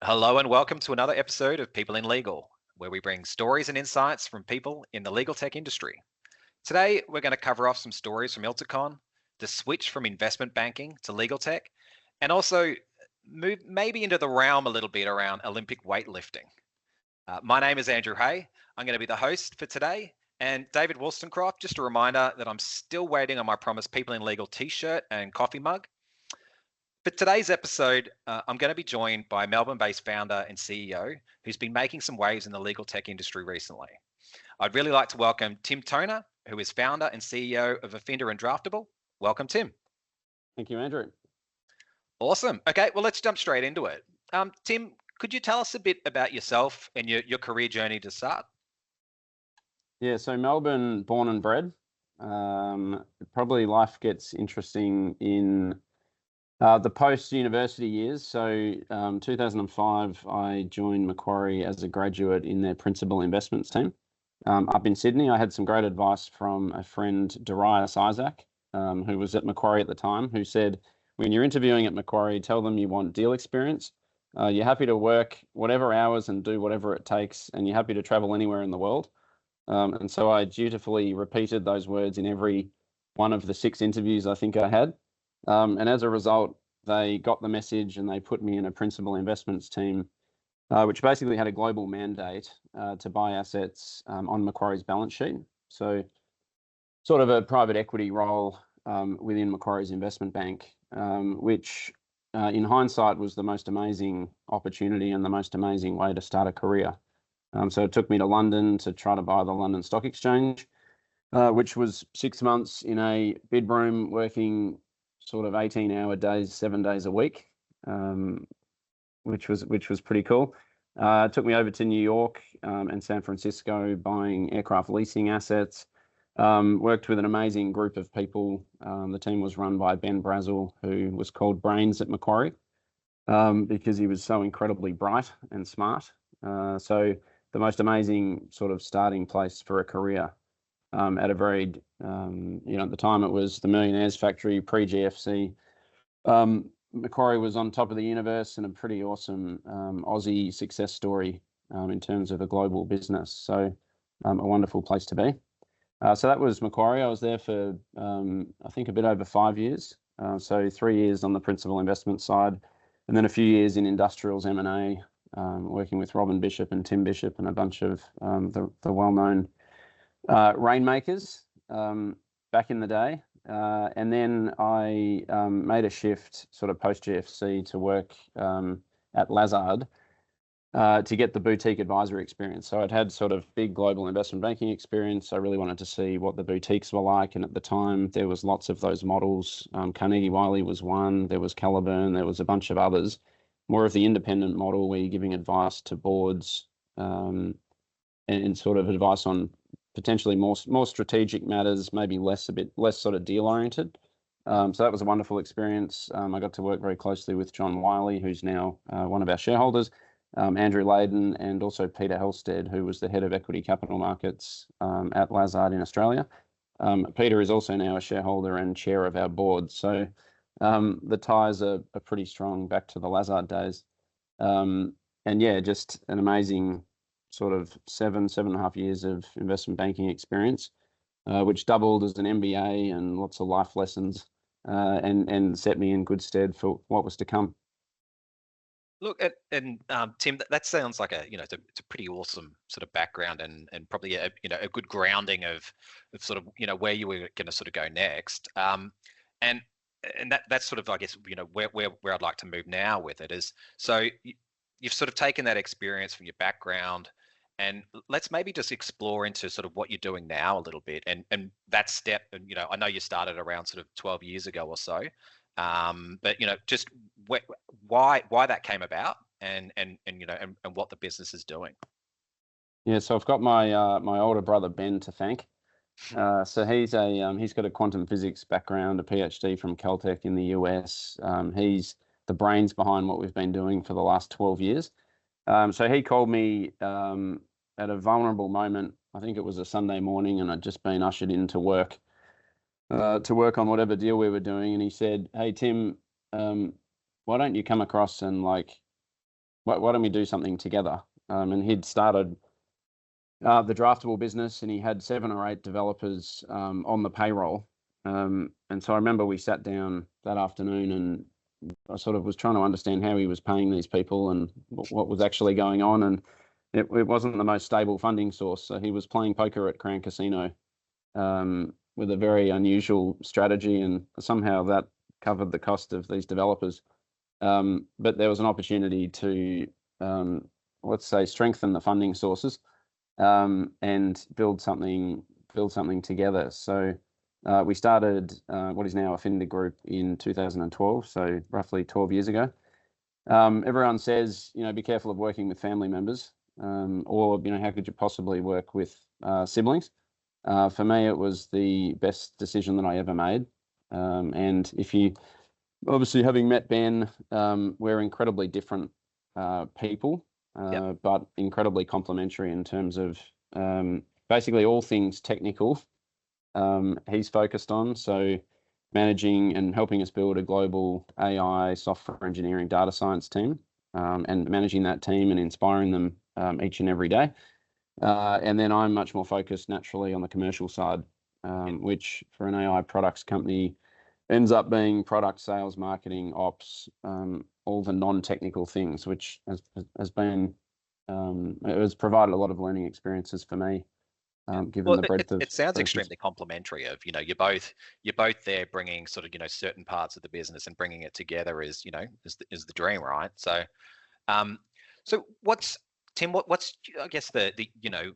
Hello and welcome to another episode of People in Legal, where we bring stories and insights from people in the legal tech industry. Today, we're going to cover off some stories from Ilticon, the switch from investment banking to legal tech, and also move maybe into the realm a little bit around Olympic weightlifting. My name is Andrew Hay. I'm going to be the host for today. And David Wollstonecroft, just a reminder that I'm still waiting on my promised People in Legal t-shirt and coffee mug. For today's episode, I'm going to be joined by Melbourne-based founder and CEO who's been making some waves in the legal tech industry recently. I'd really like to welcome Tim Toner, who is founder and CEO of Affinda and Draftable. Welcome, Tim. Thank you, Andrew. Awesome. Okay, well, let's jump straight into it. Tim, could you tell us a bit about yourself and your career journey to start? Yeah, so Melbourne, born and bred. Probably life gets interesting in the post-university years. So 2005, I joined Macquarie as a graduate in their principal investments team. Up in Sydney, I had some great advice from a friend, Darius Isaac, who was at Macquarie at the time, who said, when you're interviewing at Macquarie, tell them you want deal experience. You're happy to work whatever hours and do whatever it takes, and you're happy to travel anywhere in the world. And so I dutifully repeated those words in every one of the 6 interviews I think I had. And as a result, they got the message and they put me in a principal investments team, which basically had a global mandate to buy assets on Macquarie's balance sheet. So sort of a private equity role within Macquarie's investment bank, which in hindsight was the most amazing opportunity and the most amazing way to start a career. So it took me to London to try to buy the London Stock Exchange, which was 6 months in a bid room working sort of 18-hour days, 7 days a week, which was pretty cool. It took me over to New York and San Francisco buying aircraft leasing assets. Worked with an amazing group of people. The team was run by Ben Brazel, who was called Brains at Macquarie because he was so incredibly bright and smart. So the most amazing sort of starting place for a career at a very, at the time it was the Millionaires Factory, pre-GFC. Macquarie was on top of the universe and a pretty awesome Aussie success story in terms of a global business. So a wonderful place to be. So that was Macquarie. I was there for, I think, a bit over 5 years. So 3 years on the principal investment side, and then a few years in industrials M&A, working with Robin Bishop and Tim Bishop and a bunch of the well-known rainmakers back in the day. And then I made a shift sort of post-GFC to work at Lazard to get the boutique advisory experience. So I'd had sort of big global investment banking experience. I really wanted to see what the boutiques were like. And at the time, there was lots of those models. Carnegie Wiley was one. There was Caliburn. There was a bunch of others. More of the independent model where you're giving advice to boards and sort of advice on potentially more strategic matters, maybe a bit less sort of deal oriented. So that was a wonderful experience. I got to work very closely with John Wiley, who's now one of our shareholders, Andrew Layden, and also Peter Helsted, who was the head of equity capital markets at Lazard in Australia. Peter is also now a shareholder and chair of our board. So the ties are pretty strong back to the Lazard days. And yeah, just an amazing sort of 7.5 years of investment banking experience, which doubled as an MBA and lots of life lessons and set me in good stead for what was to come. Look, and Tim, that sounds like it's a pretty awesome sort of background and probably a good grounding of sort of where you were going to sort of go next. And that's sort of, I guess, where I'd like to move now with it is, so you've sort of taken that experience from your background, and let's maybe just explore into sort of what you're doing now a little bit, and that step. And I know you started around sort of 12 years ago or so, but just why that came about, and what the business is doing. Yeah, so I've got my my older brother Ben to thank. So he's got a quantum physics background, a PhD from Caltech in the US. He's the brains behind what we've been doing for the last 12 years. So he called me at a vulnerable moment. I think it was a Sunday morning, and I'd just been ushered into work on whatever deal we were doing. And he said, "Hey Tim, why don't you come across and why don't we do something together? And he'd started the Draftable business, and he had 7 or 8 developers on the payroll. And so I remember we sat down that afternoon, and I sort of was trying to understand how he was paying these people and what was actually going on. And it wasn't the most stable funding source. So he was playing poker at Crown Casino with a very unusual strategy, and somehow that covered the cost of these developers. But there was an opportunity to, let's say, strengthen the funding sources and build something together. So we started what is now Affinda Group in 2012, so roughly 12 years ago. Everyone says, be careful of working with family members, or how could you possibly work with siblings? For me, it was the best decision that I ever made. And if you, obviously, having met Ben, we're incredibly different people, but incredibly complementary in terms of basically all things technical. He's focused on, so managing and helping us build a global AI software engineering data science team, and managing that team and inspiring them each and every day. And then I'm much more focused naturally on the commercial side, which for an AI products company ends up being product sales, marketing, ops, all the non-technical things, which has been, it has provided a lot of learning experiences for me. Given the breadth of it sounds extremely complementary. Of you're both there bringing sort of certain parts of the business, and bringing it together is is the dream, right? So, so what's Tim? What's I guess the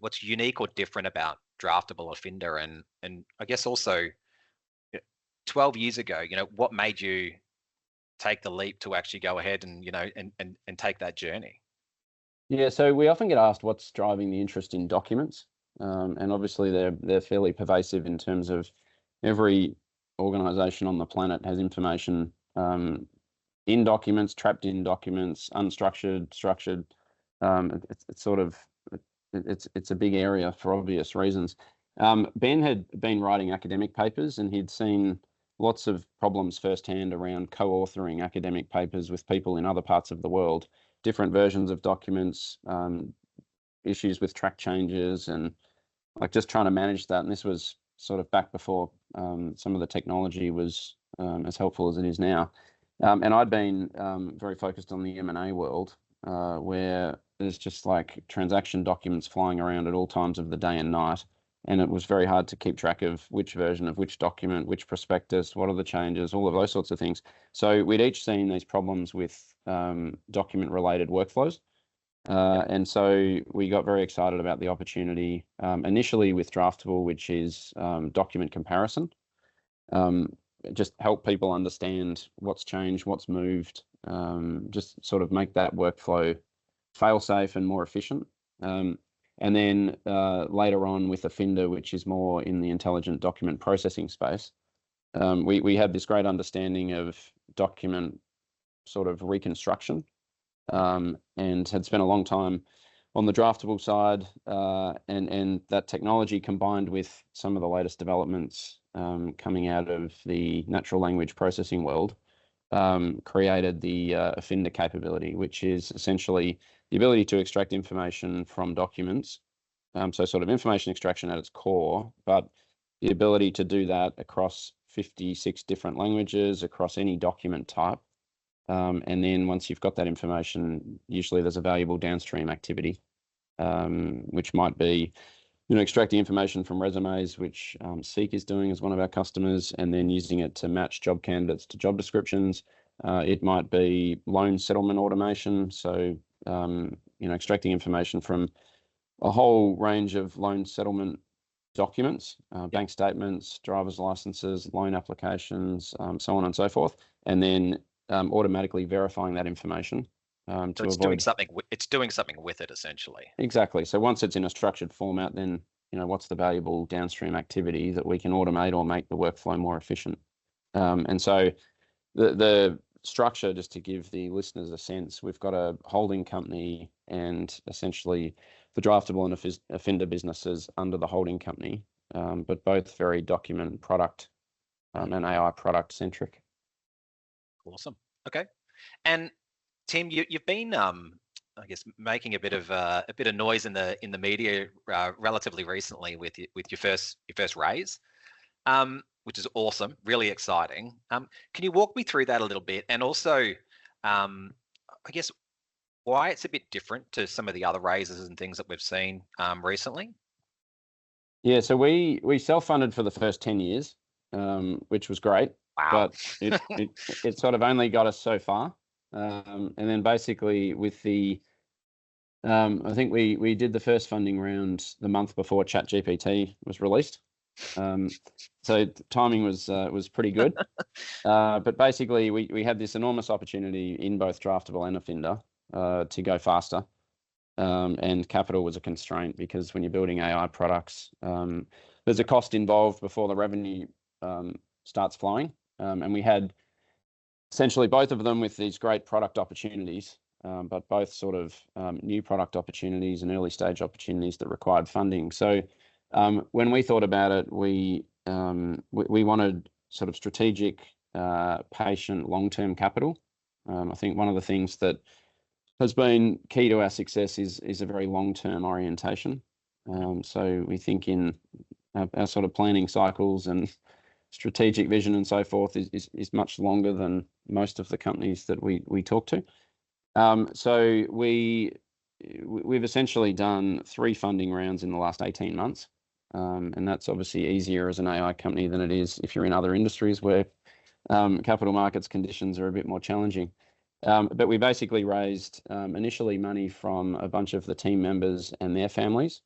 what's unique or different about Draftable, Affinda, and I guess also 12 years ago, what made you take the leap to actually go ahead and and take that journey? Yeah, so we often get asked what's driving the interest in documents. And obviously they're fairly pervasive in terms of every organization on the planet has information in documents, trapped in documents, unstructured, structured. It's sort of, it's a big area for obvious reasons. Ben had been writing academic papers, and he'd seen lots of problems firsthand around co-authoring academic papers with people in other parts of the world, different versions of documents, issues with track changes, and like just trying to manage that. And this was sort of back before some of the technology was as helpful as it is now. And I'd been very focused on the M&A world, where there's just like transaction documents flying around at all times of the day and night. And it was very hard to keep track of which version of which document, which prospectus, what are the changes, all of those sorts of things. So we'd each seen these problems with document-related workflows. And so we got very excited about the opportunity, initially with Draftable, which is document comparison. Just help people understand what's changed, what's moved, just sort of make that workflow fail-safe and more efficient. And then later on with Affinda, which is more in the intelligent document processing space, we had this great understanding of document sort of reconstruction, and had spent a long time on the Draftable side, and that technology combined with some of the latest developments coming out of the natural language processing world created the Affinda capability, which is essentially the ability to extract information from documents. So sort of information extraction at its core, but the ability to do that across 56 different languages, across any document type. And then once you've got that information, usually there's a valuable downstream activity, which might be, extracting information from resumes, which Seek is doing as one of our customers, and then using it to match job candidates to job descriptions. It might be loan settlement automation. So, extracting information from a whole range of loan settlement documents, bank statements, driver's licenses, loan applications, so on and so forth, and then automatically verifying that information. So it's doing something. It's doing something with it, essentially. Exactly. So once it's in a structured format, then what's the valuable downstream activity that we can automate or make the workflow more efficient. And so the structure, just to give the listeners a sense, we've got a holding company, and essentially the Draftable and Affinda businesses under the holding company, but both very document product and AI product centric. Awesome. Okay. And Tim, you've been guess making a bit of noise in the media relatively recently with your first raise, which is awesome, really exciting. Can you walk me through that a little bit, and also, I guess, why it's a bit different to some of the other raises and things that we've seen recently? Yeah, so we self-funded for the first 10 years, which was great, Wow. but it sort of only got us so far. And then basically with the I think we did the first funding round the month before ChatGPT was released. So timing was pretty good. But basically we had this enormous opportunity in both Draftable and Affinda to go faster. And capital was a constraint because when you're building AI products, there's a cost involved before the revenue starts flowing. And we had essentially both of them with these great product opportunities, but both sort of new product opportunities and early stage opportunities that required funding. So when we thought about it, we wanted sort of strategic, patient, long-term capital. I think one of the things that has been key to our success is a very long-term orientation. So we think in our sort of planning cycles and strategic vision and so forth is much longer than most of the companies that we talk to. So we've essentially done 3 funding rounds in the last 18 months. And that's obviously easier as an AI company than it is if you're in other industries where capital markets conditions are a bit more challenging. But we basically raised initially money from a bunch of the team members and their families.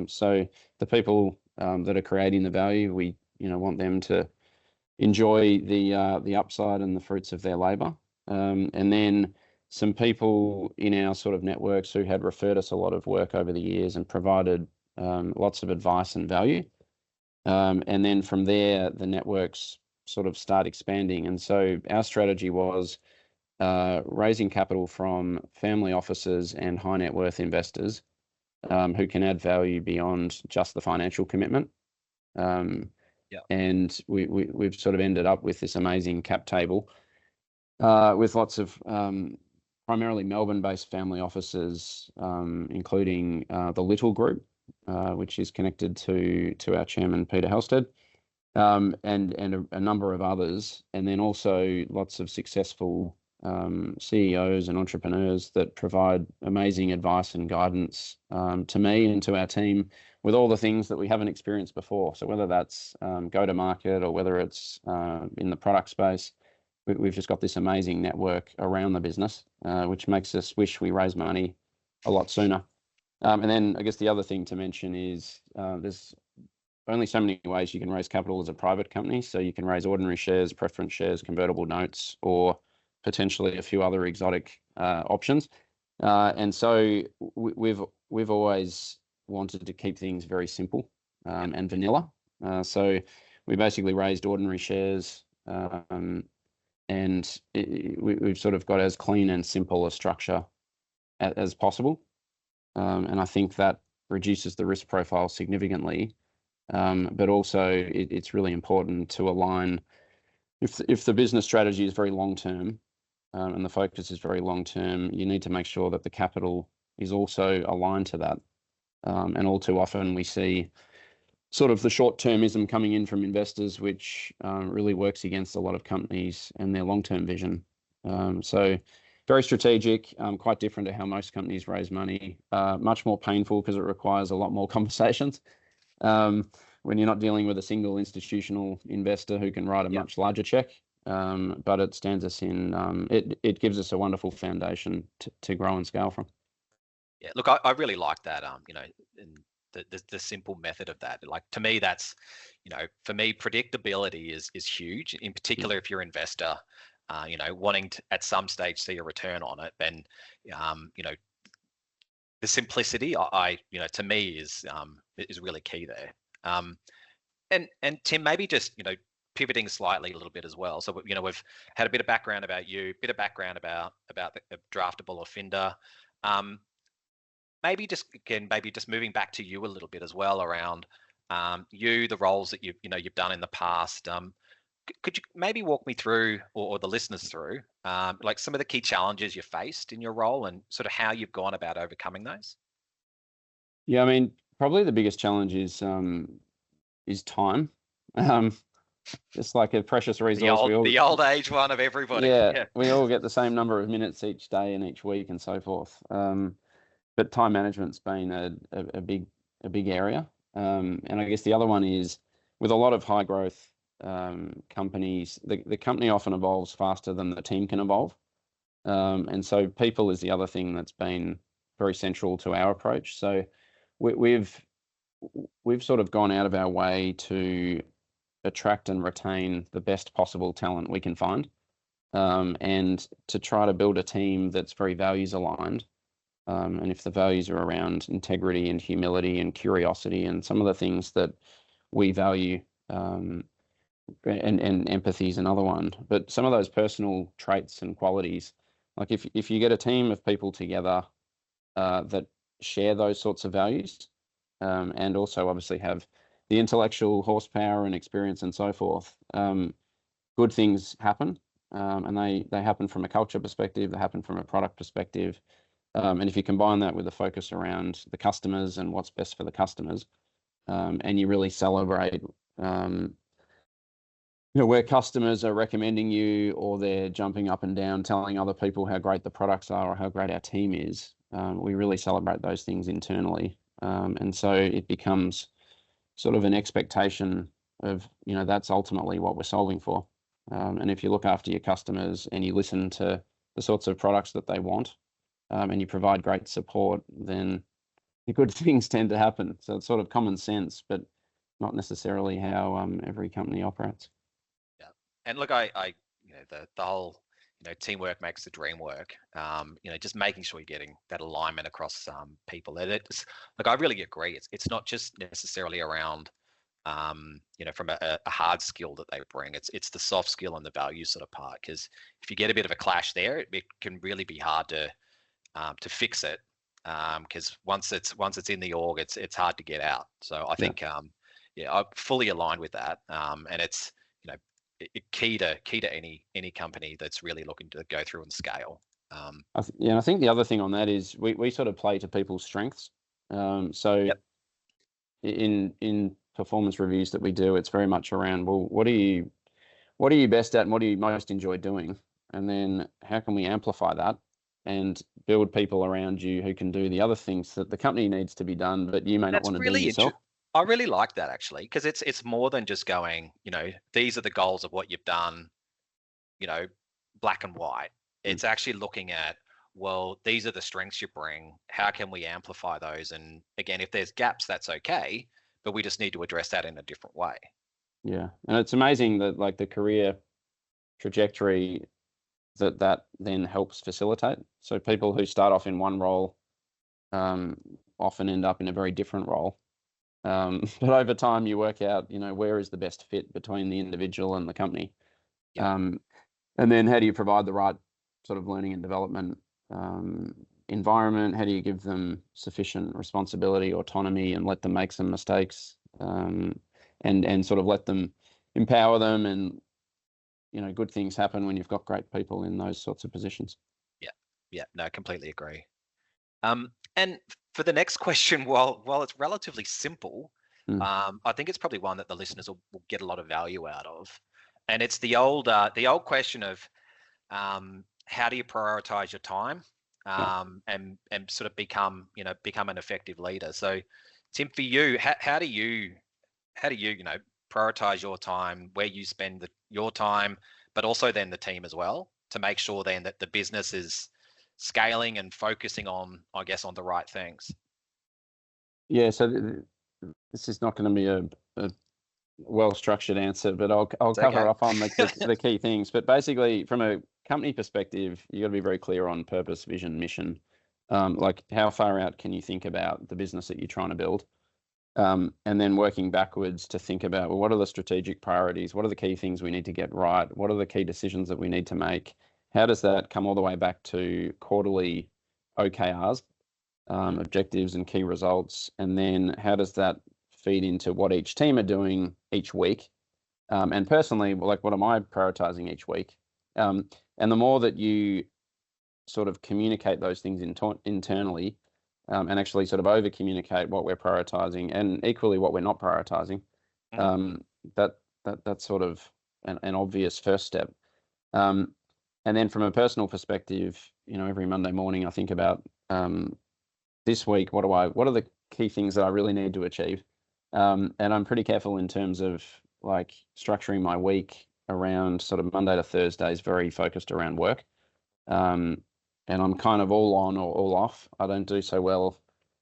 So the people that are creating the value, we want them to enjoy the upside and the fruits of their labor. And then some people in our sort of networks who had referred us a lot of work over the years and provided lots of advice and value. And then from there, the networks sort of start expanding. And so our strategy was raising capital from family offices and high net worth investors who can add value beyond just the financial commitment. And we've sort of ended up with this amazing cap table with lots of primarily Melbourne-based family offices, including the Little Group, which is connected to our chairman, Peter Halstead, and a number of others, and then also lots of successful CEOs and entrepreneurs that provide amazing advice and guidance to me and to our team with all the things that we haven't experienced before. So whether that's go to market or whether it's in the product space, we've just got this amazing network around the business, which makes us wish we raised money a lot sooner. And then I guess the other thing to mention is there's only so many ways you can raise capital as a private company. So you can raise ordinary shares, preference shares, convertible notes, or potentially a few other exotic options. And so we've always wanted to keep things very simple and vanilla. So we basically raised ordinary shares, and we've sort of got as clean and simple a structure as possible. And I think that reduces the risk profile significantly. But also it's really important to align if the business strategy is very long term and the focus is very long term, you need to make sure that the capital is also aligned to that. And all too often we see sort of the short-termism coming in from investors, which really works against a lot of companies and their long-term vision. So very strategic, quite different to how most companies raise money, much more painful because it requires a lot more conversations. When you're not dealing with a single institutional investor who can write a much larger check, but it stands us in, it gives us a wonderful foundation to grow and scale from. Yeah, look, I really like that. And the simple method of that. Like, to me, that's, for me, predictability is huge. In particular, if you're an investor, wanting to at some stage see a return on it, then the simplicity, to me is really key there. And Tim, maybe just pivoting slightly a little bit as well. So we've had a bit of background about you, a bit of background about the Draftable or Affinda. Maybe just moving back to you a little bit as well around the roles that you've done in the past. Could you maybe walk me through, or the listeners through, like some of the key challenges you faced in your role and sort of how you've gone about overcoming those? Yeah, I mean, probably the biggest challenge is time. Um, it's like a precious The resource. old the old age one of everybody. Yeah, Yeah. we all get the same number of minutes each day and each week and so forth. But time management's been a big area. And I guess the other one is with a lot of high growth companies, the company often evolves faster than the team can evolve. And so people is the other thing that's been very central to our approach. So we've sort of gone out of our way to attract and retain the best possible talent we can find, and to try to build a team that's very values aligned. And if the values are around integrity and humility and curiosity and some of the things that we value, and empathy is another one. But some of those personal traits and qualities, like if you get a team of people together that share those sorts of values, and also obviously have the intellectual horsepower and experience and so forth, good things happen. And they happen from a culture perspective, they happen from a product perspective. And if you combine that with a focus around the customers and what's best for the customers, and you really celebrate, where customers are recommending you or they're jumping up and down, telling other people how great the products are or how great our team is, we really celebrate those things internally. And so it becomes sort of an expectation of, that's ultimately what we're solving for. And if you look after your customers and you listen to the sorts of products that they want, and you provide great support, then the good things tend to happen. So it's sort of common sense, but not necessarily how every company operates. Yeah. And look, I the whole, teamwork makes the dream work. Just making sure you're getting that alignment across people. And it's like, I really agree. It's not just necessarily around from a hard skill that they bring. It's the soft skill and the value sort of part. Because if you get a bit of a clash there, it can really be hard to fix it. Because once it's in the org, it's hard to get out. So I think I'm fully aligned with that. And it's key to any company that's really looking to go through and scale. I think the other thing on that is we sort of play to people's strengths. So Yep. in performance reviews that we do, it's very much around, well, what are you best at and what do you most enjoy doing? And then how can we amplify that and build people around you who can do the other things that the company needs to be done, but you may not That's want to do really yourself. I really like that, actually, because it's more than just going, these are the goals of what you've done, black and white. It's actually looking at, well, these are the strengths you bring. How can we amplify those? And again, if there's gaps, that's okay, but we just need to address that in a different way. Yeah. And it's amazing that like the career trajectory that then helps facilitate. So people who start off in one role often end up in a very different role. But over time, you work out, where is the best fit between the individual and the company. Yeah. And then how do you provide the right sort of learning and development environment? How do you give them sufficient responsibility, autonomy, and let them make some mistakes, and sort of let them empower them, and good things happen when you've got great people in those sorts of positions. Yeah, no, completely agree. And for the next question, while it's relatively simple, I think it's probably one that the listeners will get a lot of value out of. And it's the old question of how do you prioritize your time, and sort of become an effective leader. So, Tim, for you, how do you prioritize your time, where you spend your time, but also then the team as well, to make sure then that the business is scaling and focusing on, I guess, on the right things? Yeah, so this is not going to be a well-structured answer, but I'll cover off on the key things. But basically, from a company perspective, you got to be very clear on purpose, vision, mission. Like how far out can you think about the business that you're trying to build? And then working backwards to think about, well, what are the strategic priorities? What are the key things we need to get right? What are the key decisions that we need to make? How does that come all the way back to quarterly OKRs, objectives and key results? And then how does that feed into what each team are doing each week? And personally, like, what am I prioritizing each week? And the more that you sort of communicate those things internally, and actually sort of over communicate what we're prioritizing and equally what we're not prioritizing, that's sort of an obvious first step. And then from a personal perspective, every Monday morning I think about this week, what are the key things that I really need to achieve? And I'm pretty careful in terms of like structuring my week around sort of Monday to Thursdays, very focused around work. And I'm kind of all on or all off. I don't do so well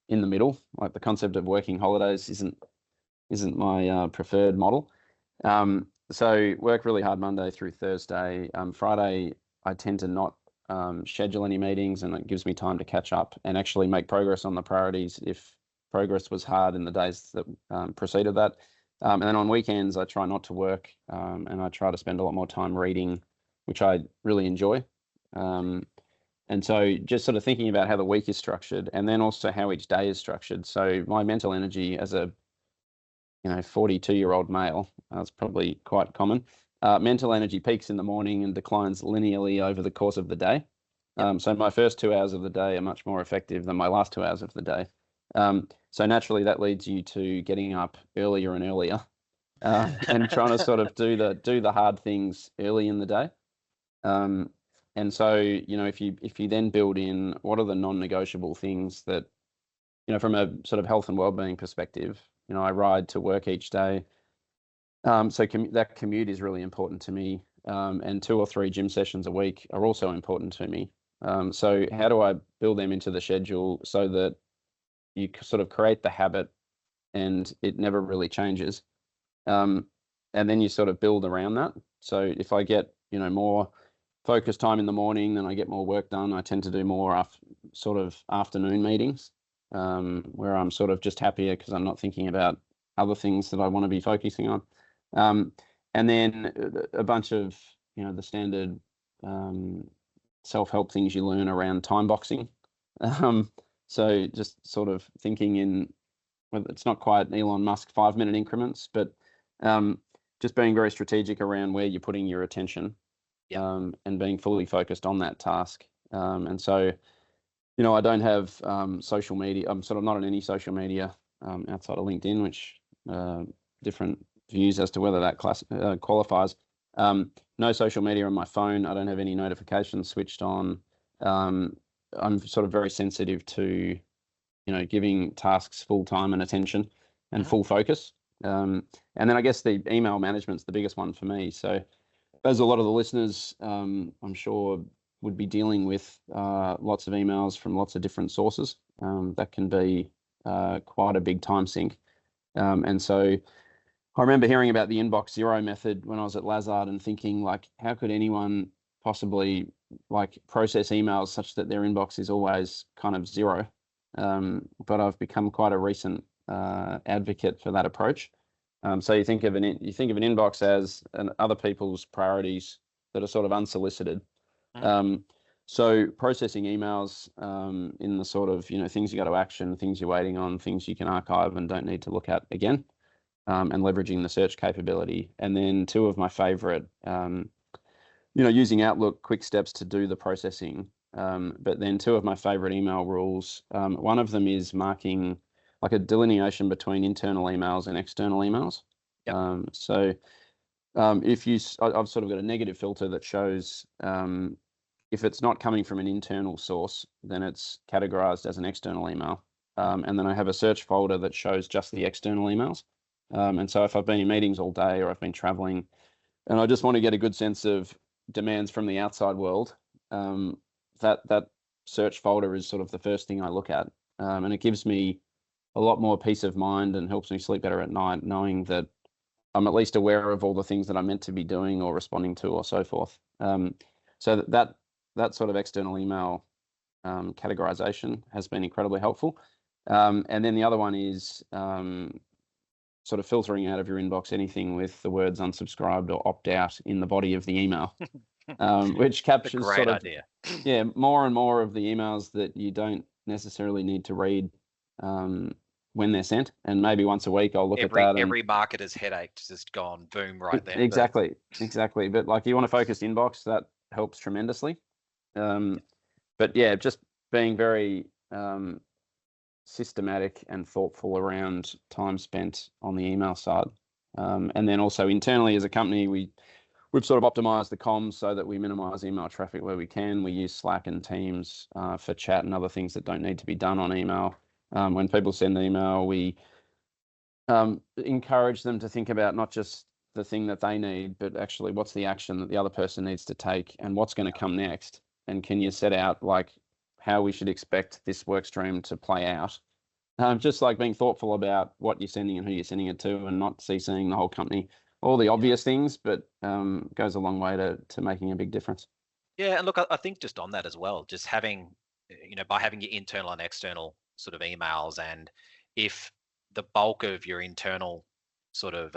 in the middle. Like, the concept of working holidays isn't my preferred model. So work really hard Monday through Thursday. Friday, I tend to not schedule any meetings, and it gives me time to catch up and actually make progress on the priorities if progress was hard in the days that preceded that. And then on weekends, I try not to work, and I try to spend a lot more time reading, which I really enjoy. And so just sort of thinking about how the week is structured, and then also how each day is structured. So my mental energy as a 42-year-old male, that's probably quite common. Mental energy peaks in the morning and declines linearly over the course of the day. So my first 2 hours of the day are much more effective than my last 2 hours of the day. So naturally, that leads you to getting up earlier and earlier, and trying to sort of do the hard things early in the day. And so, if you then build in what are the non-negotiable things that, from a sort of health and well-being perspective, I ride to work each day. So that commute is really important to me. And 2 or 3 gym sessions a week are also important to me. So how do I build them into the schedule so that you sort of create the habit and it never really changes? And then you sort of build around that. So if I get, more focus time in the morning, then I get more work done. I tend to do more sort of afternoon meetings, where I'm sort of just happier because I'm not thinking about other things that I want to be focusing on. And then a bunch of, the standard self-help things you learn around time boxing. So just sort of thinking in, well, it's not quite Elon Musk 5-minute increments, but just being very strategic around where you're putting your attention. And being fully focused on that task. And so, I don't have social media. I'm sort of not on any social media outside of LinkedIn, which different views as to whether that qualifies. No social media on my phone. I don't have any notifications switched on. I'm sort of very sensitive to, giving tasks full time and attention and full focus. And then I guess the email management's the biggest one for me. So, as a lot of the listeners, I'm sure, would be dealing with lots of emails from lots of different sources. That can be quite a big time sink. And so I remember hearing about the inbox zero method when I was at Lazard and thinking, like, how could anyone possibly process emails such that their inbox is always kind of zero? But I've become quite a recent advocate for that approach. So you think of an inbox as other people's priorities that are sort of unsolicited. So processing emails in the sort of things you got to action, things you're waiting on, things you can archive and don't need to look at again, and leveraging the search capability. And then 2 of my favorite, using Outlook quick steps to do the processing. But then 2 of my favorite email rules. One of them is marking like a delineation between internal emails and external emails. So I've sort of got a negative filter that shows if it's not coming from an internal source, then it's categorized as an external email. And then I have a search folder that shows just the external emails. And so if I've been in meetings all day or I've been traveling and I just want to get a good sense of demands from the outside world, that search folder is sort of the first thing I look at. And it gives me a lot more peace of mind and helps me sleep better at night, knowing that I'm at least aware of all the things that I'm meant to be doing or responding to or so forth. So that sort of external email categorization has been incredibly helpful. And then the other one is sort of filtering out of your inbox anything with the words unsubscribed or opt out in the body of the email, which captures great sort of idea. more and more of the emails that you don't necessarily need to read. when they're sent, and maybe once a week I'll look at that. And every marketer's headache's just gone boom right then. Exactly. But like, you want a focused inbox, that helps tremendously. But yeah, just being very systematic and thoughtful around time spent on the email side. And then also internally as a company, we've sort of optimized the comms so that we minimize email traffic where we can. We use Slack and Teams for chat and other things that don't need to be done on email. When people send an email, we encourage them to think about not just the thing that they need, but actually what's the action that the other person needs to take and what's going to come next. And can you set out like how we should expect this work stream to play out? Just like being thoughtful about what you're sending and who you're sending it to, and not CCing the whole company. All the obvious things, but goes a long way to making a big difference. Yeah, and look, I think just on that as well, just having, by having your internal and external sort of emails, and if the bulk of your internal sort of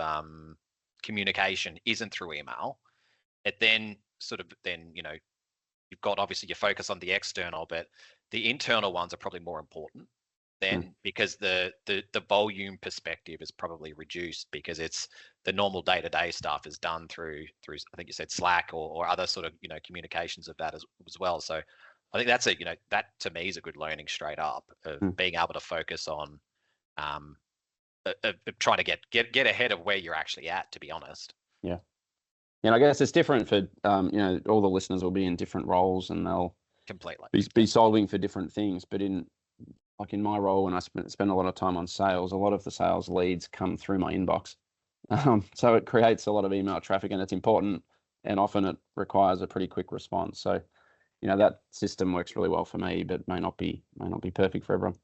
communication isn't through email, it then you've got obviously your focus on the external, but the internal ones are probably more important then, because the volume perspective is probably reduced because it's the normal day-to-day stuff is done through I think you said Slack or other sort of communications of that as well. So I think that's that to me is a good learning straight up of being able to focus on trying to get ahead of where you're actually at, to be honest. Yeah. And I guess it's different for all the listeners will be in different roles, and they'll completely be solving for different things. But in my role, when I spend a lot of time on sales, a lot of the sales leads come through my inbox. So it creates a lot of email traffic, and it's important, and often it requires a pretty quick response. So, that system works really well for me, but may not be perfect for everyone.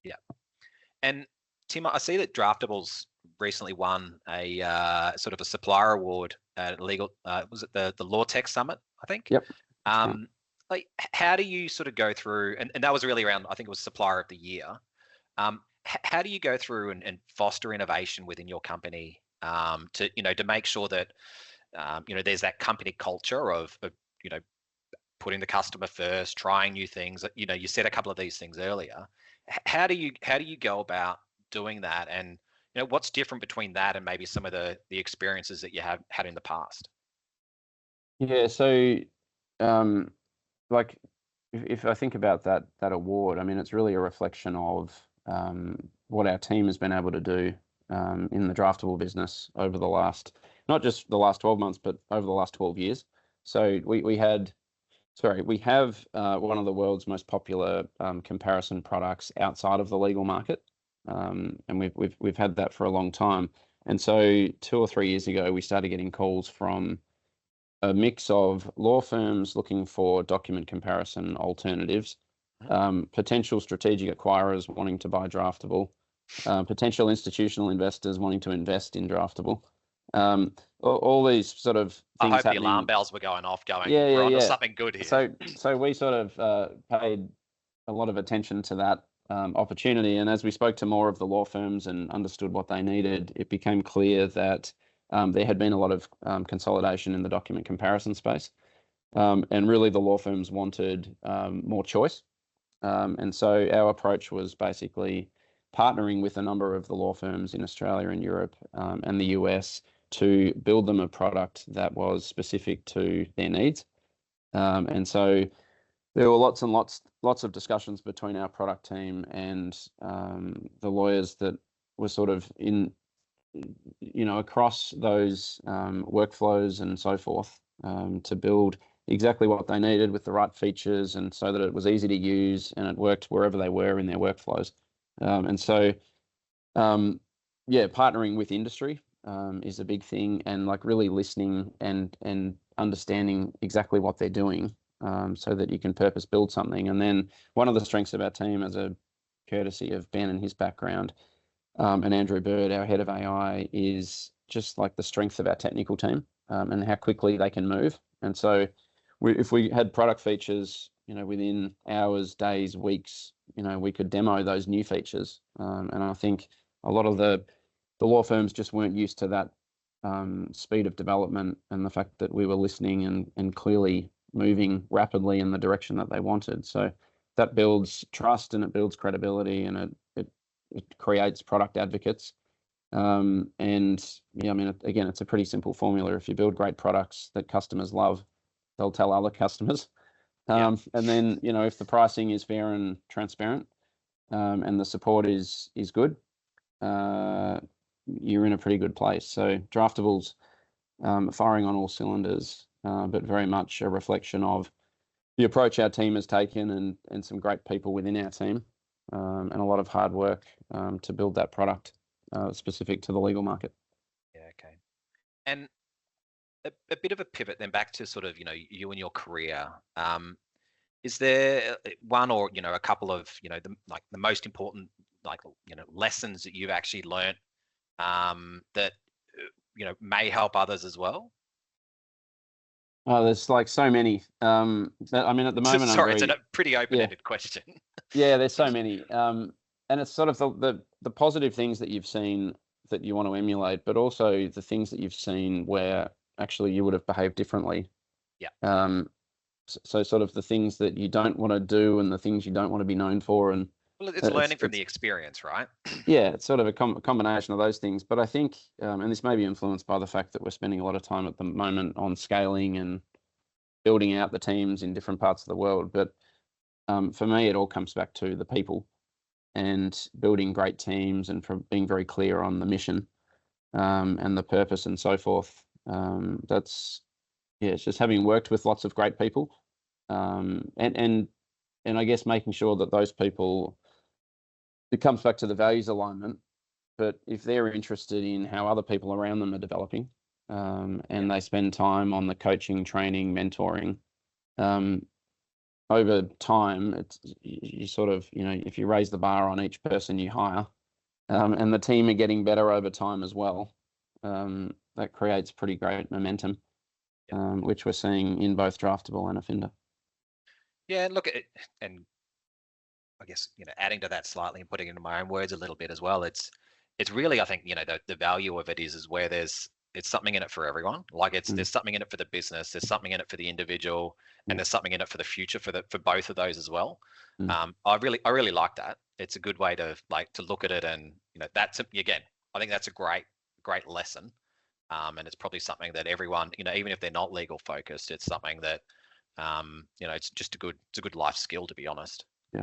Yeah. And Tim, I see that Draftable's recently won a sort of a supplier award at legal. Was it the Law Tech Summit? I think. Yep. Like, how do you sort of go through, and that was really around, I think it was Supplier of the Year. How do you go through and foster innovation within your company to make sure that there's that company culture of putting the customer first, trying new things. You said a couple of these things earlier. How do you go about doing that, and what's different between that and maybe some of the experiences that you have had in the past? Yeah, so like if I think about that award, I mean, it's really a reflection of what our team has been able to do in the Draftable business over the last, not just the last 12 months, but over the last 12 years. So we have one of the world's most popular comparison products outside of the legal market, and we've had that for a long time. And so 2 or 3 years ago, we started getting calls from a mix of law firms looking for document comparison alternatives, potential strategic acquirers wanting to buy Draftable, potential institutional investors wanting to invest in Draftable. All these sort of things. I hope happening. The alarm bells were going off. We're onto something good here. So we sort of paid a lot of attention to that opportunity, and as we spoke to more of the law firms and understood what they needed, it became clear that there had been a lot of consolidation in the document comparison space, and really the law firms wanted more choice. And so our approach was basically partnering with a number of the law firms in Australia and Europe and the US to build them a product that was specific to their needs. And so there were lots and lots of discussions between our product team and the lawyers that were sort of in, across those workflows and so forth, to build exactly what they needed with the right features, and so that it was easy to use and it worked wherever they were in their workflows. And so, partnering with industry is a big thing, and like really listening and understanding exactly what they're doing, so that you can purpose build something. And then one of the strengths of our team, as a courtesy of Ben and his background, and Andrew Bird, our head of AI, is just like the strength of our technical team, and how quickly they can move. And so if we had product features, within hours, days, weeks, we could demo those new features. And I think a lot of the law firms just weren't used to that speed of development, and the fact that we were listening and clearly moving rapidly in the direction that they wanted. So that builds trust and it builds credibility, and it creates product advocates. And yeah, I mean, again, it's a pretty simple formula. If you build great products that customers love, they'll tell other customers. And then, if the pricing is fair and transparent, and the support is good, you're in a pretty good place. So Draftable's firing on all cylinders, but very much a reflection of the approach our team has taken and some great people within our team, and a lot of hard work to build that product specific to the legal market. Yeah, okay. And a bit of a pivot then back to sort of, you and your career. Is there one or, a couple of, the most important, lessons that you've actually learned that, may help others as well? Oh, there's like so many. I mean, at the moment, Sorry, it's a pretty open-ended question. Yeah, there's so many. And it's sort of the positive things that you've seen that you want to emulate, but also the things that you've seen where actually you would have behaved differently. Yeah. So sort of the things that you don't want to do and the things you don't want to be known for. And well, it's learning from the experience, right? Yeah, it's sort of a combination of those things. But I think, and this may be influenced by the fact that we're spending a lot of time at the moment on scaling and building out the teams in different parts of the world. But for me, it all comes back to the people and building great teams and being very clear on the mission and the purpose and so forth. It's just having worked with lots of great people, and I guess making sure that those people, it comes back to the values alignment. But if they're interested in how other people around them are developing, and they spend time on the coaching, training, mentoring, over time, you sort of, if you raise the bar on each person you hire, and the team are getting better over time as well, that creates pretty great momentum, which we're seeing in both Draftable and Affinda. Yeah, look, and I guess, adding to that slightly and putting it into my own words a little bit as well, it's really, I think, the value of it is where it's something in it for everyone. Like there's something in it for the business, there's something in it for the individual, and there's something in it for the future for both of those as well. I really like that. It's a good way to look at it, and that's again, I think that's a great lesson. And it's probably something that everyone, even if they're not legal focused, it's something that it's just a good life skill, to be honest. Yeah.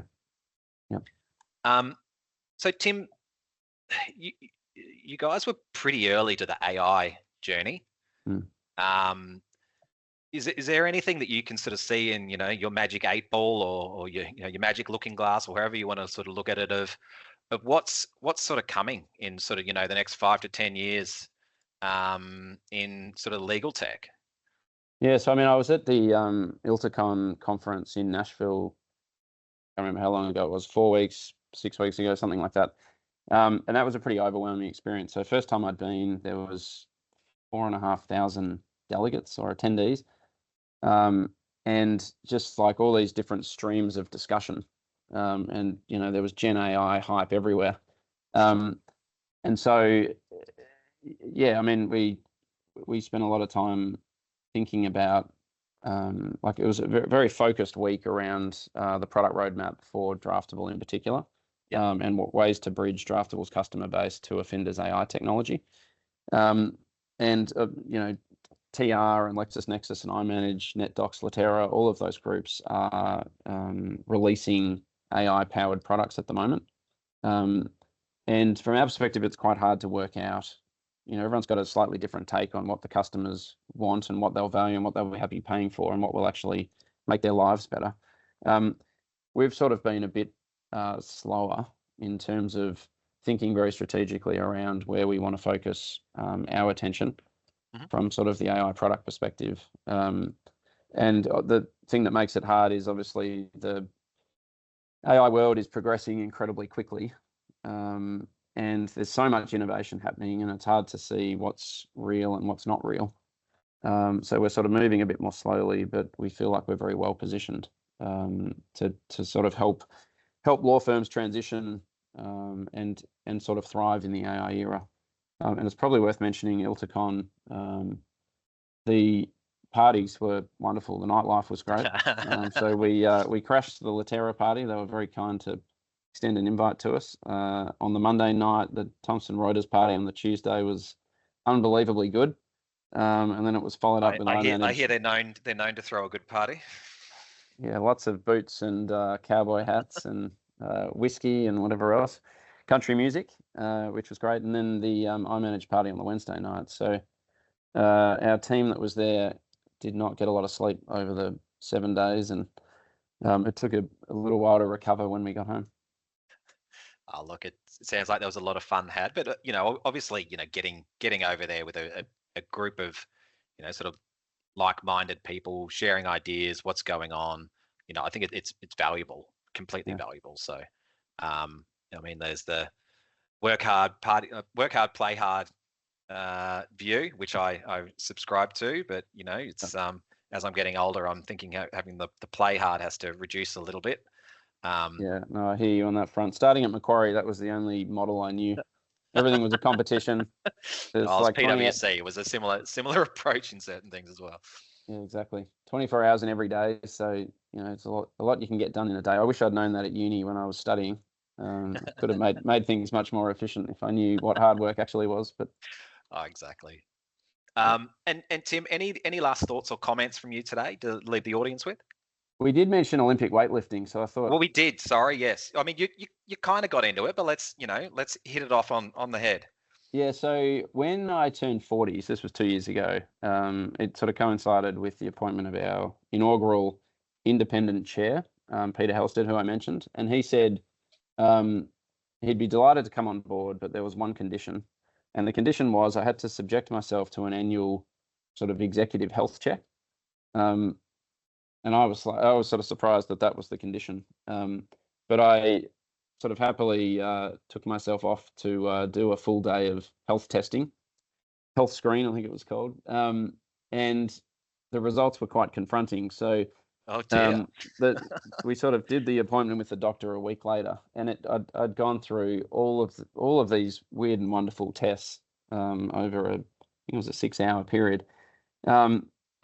So Tim, you guys were pretty early to the AI journey. Is there anything that you can sort of see in your magic 8-ball or your your magic looking glass, or however you want to sort of look at it, of what's sort of coming in sort of the next 5 to 10 years in sort of legal tech? Yeah, so I mean, I was at the ILTACon conference in Nashville. I can't remember how long ago it was, 4 weeks, 6 weeks ago, something like that. And that was a pretty overwhelming experience. So first time I'd been, there was 4,500 delegates or attendees, and just like all these different streams of discussion. And there was Gen AI hype everywhere. And so, yeah, I mean, we spent a lot of time thinking about, it was a very focused week around the product roadmap for Draftable in particular, and what ways to bridge Draftable's customer base to Affinda's AI technology. TR and LexisNexis and iManage, NetDocs, Latera, all of those groups are releasing AI-powered products at the moment. And from our perspective, it's quite hard to work out. Everyone's got a slightly different take on what the customers want and what they'll value and what they'll be happy paying for and what will actually make their lives better. We've sort of been a bit slower in terms of thinking very strategically around where we want to focus our attention from sort of the AI product perspective. And the thing that makes it hard is obviously the AI world is progressing incredibly quickly. And there's so much innovation happening, and it's hard to see what's real and what's not real. So we're sort of moving a bit more slowly, but we feel like we're very well positioned to sort of help law firms transition and sort of thrive in the AI era. And it's probably worth mentioning ILTACon. The parties were wonderful. The nightlife was great. So we crashed the Latera party. They were very kind to extend an invite to us. On the Monday night, the Thomson Reuters party on the Tuesday was unbelievably good. And then it was followed up with I managed. hear they're known to throw a good party. Yeah, lots of boots and cowboy hats and whiskey and whatever else, country music, which was great. And then the I managed party on the Wednesday night. So our team that was there did not get a lot of sleep over the 7 days, and it took a little while to recover when we got home. Oh, look, it sounds like there was a lot of fun had, but obviously, getting over there with a group of, sort of like-minded people sharing ideas, what's going on. I think it's valuable, completely valuable. So, I mean, there's the work hard, play hard view, which I subscribe to, but it's as I'm getting older, I'm thinking having the play hard has to reduce a little bit. Yeah, no, I hear you on that front. Starting at Macquarie, that was the only model I knew. Everything was a competition. There's like PwC. It was a similar approach in certain things as well. Yeah, exactly. 24 hours in every day. So, it's a lot you can get done in a day. I wish I'd known that at uni when I was studying. Could have made things much more efficient if I knew what hard work actually was. But exactly. And Tim, any last thoughts or comments from you today to leave the audience with? We did mention Olympic weightlifting, so I thought. Well, we did. Sorry, yes. I mean, you kind of got into it, but let's hit it off on the head. Yeah. So when I turned 40, so this was 2 years ago, it sort of coincided with the appointment of our inaugural independent chair, Peter Halstead, who I mentioned, and he said he'd be delighted to come on board, but there was one condition, and the condition was I had to subject myself to an annual sort of executive health check. And I was sort of surprised that was the condition. But I sort of happily took myself off to do a full day of health testing, health screen, I think it was called. And the results were quite confronting. So oh dear. We sort of did the appointment with the doctor a week later, and I'd gone through all of these weird and wonderful tests over I think it was a 6-hour period.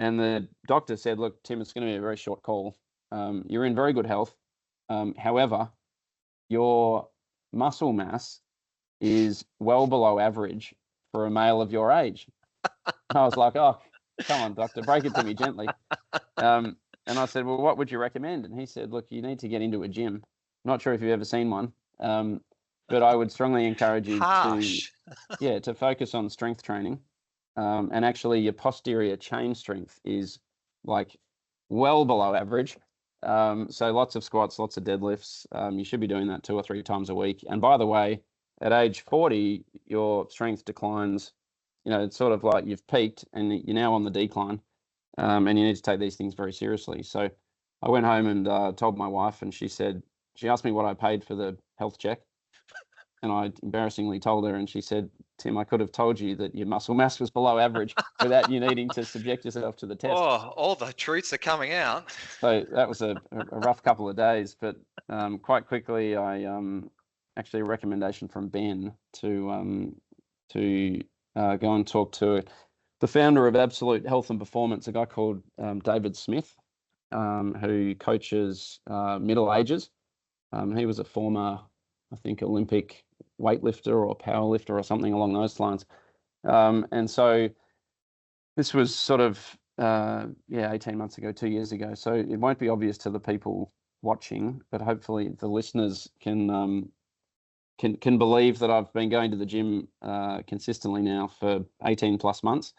And the doctor said, look, Tim, it's going to be a very short call. You're in very good health. However, your muscle mass is well below average for a male of your age. I was like, oh, come on, doctor, break it to me gently. And I said, well, what would you recommend? And he said, look, you need to get into a gym. Not sure if you've ever seen one, but I would strongly encourage you to focus on strength training. And actually your posterior chain strength is like well below average. So lots of squats, lots of deadlifts. You should be doing that 2 or 3 times a week. And by the way, at age 40, your strength declines. It's sort of like you've peaked and you're now on the decline. And you need to take these things very seriously. So I went home and told my wife, and she asked me what I paid for the health check. And I embarrassingly told her, and she said, Tim, I could have told you that your muscle mass was below average without you needing to subject yourself to the test. Oh, all the truths are coming out. So that was a rough couple of days, but quite quickly I actually a recommendation from Ben to go and talk to the founder of Absolute Health and Performance, a guy called David Smith, who coaches middle ages. He was a former, I think, Olympic weightlifter or powerlifter or something along those lines. And so this was sort of 18 months ago, 2 years ago. So it won't be obvious to the people watching, but hopefully the listeners can believe that I've been going to the gym consistently now for 18 plus months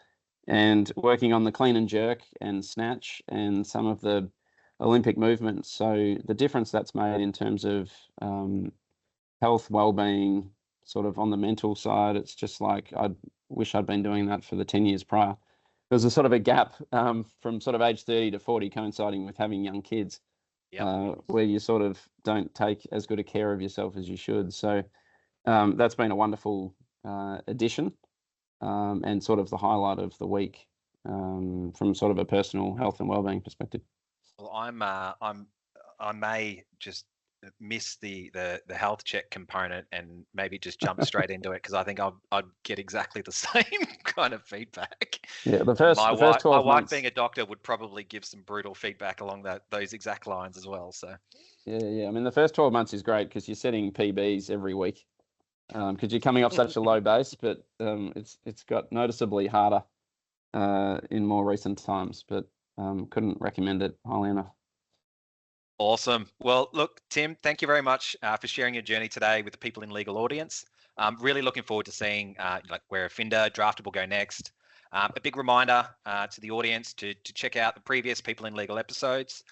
and working on the clean and jerk and snatch and some of the Olympic movements. So the difference that's made in terms of health, well-being, sort of on the mental side, it's just like I wish I'd been doing that for the 10 years prior. There's a sort of a gap from sort of age 30 to 40 coinciding with having young kids, where you sort of don't take as good a care of yourself as you should. So that's been a wonderful addition and sort of the highlight of the week from sort of a personal health and well-being perspective. Well, I may just miss the health check component and maybe just jump straight into it, because I think I'd get exactly the same kind of feedback. Yeah, the And first 12 my wife months. being a doctor would probably give some brutal feedback along those exact lines as well. So Yeah. I mean, the first 12 months is great because you're setting PBs every week because you're coming off such a low base, but it's got noticeably harder in more recent times, but couldn't recommend it highly enough. awesome. Well, look, Tim, thank you very much for sharing your journey today with the People in Legal audience. I'm really looking forward to seeing like where Affinda, Draftable go next. A big reminder to the audience to check out the previous People in Legal episodes.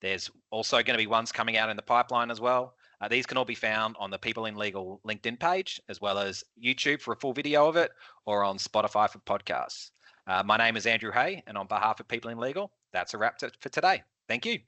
There's also going to be ones coming out in the pipeline as well. These can all be found on the People in Legal LinkedIn page, as well as YouTube for a full video of it, or on Spotify for podcasts. My name is Andrew Hay, and on behalf of People in Legal, that's a wrap for today. Thank you.